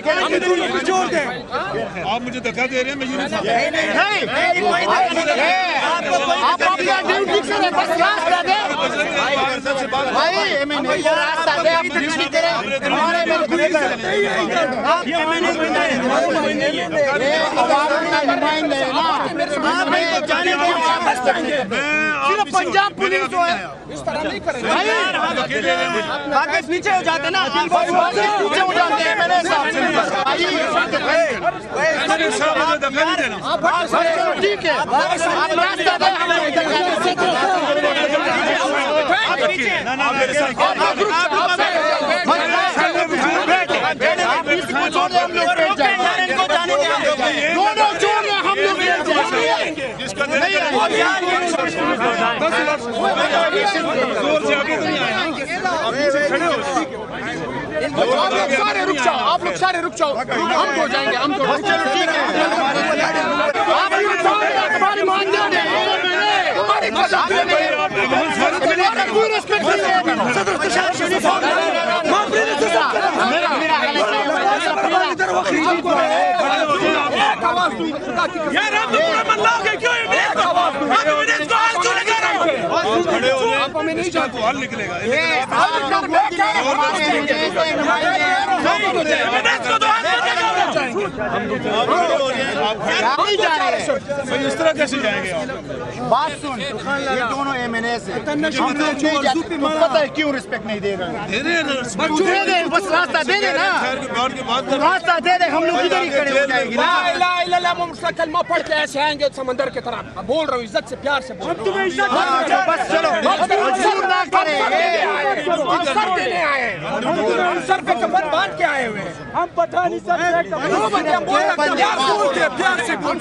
जोड़ दें। आप मुझे धक्का दे रहे हैं, मैं यूनिफॉर्म आप अपना ड्यूटी करें, बस रास्ता दे भाई, रास्ता दे, आप ड्यूटी करें। हमारे में आप नुमाइंदे हैं ना, आप जाने को वापस जाएंगे। सिर्फ पंजाब पुलिस जो है इस तरह नहीं करेगी। आगे पीछे हो जाते ना, पीछे हो जाते हैं मेरे हिसाब से। ठीक है, आप रास्ता दें, हम आप लोग सारे रुक जाओ, हम हो जाएंगे, हम तो ठीक है। आप हमारी मान जाने हल निकलेगा। इस तरह कैसे जाएंगे? बात सुन, ये दोनों MNA से पता है क्यों रिस्पेक्ट नहीं दे रहे हैं? दे दे, बस रास्ता दे दे ना, रास्ता दे दे, हम लोग इधर ही खड़े हो जाएंगे। कलमा पढ़ के ऐसे आएंगे समंदर की तरह। बोल रहा हूँ, इज्जत से, प्यार से बोल। बस चलो, ना करें, अवसर देने आए, अवसर पे कफन बांध के आए हुए। हम पता नहीं सब प्यार से बोल।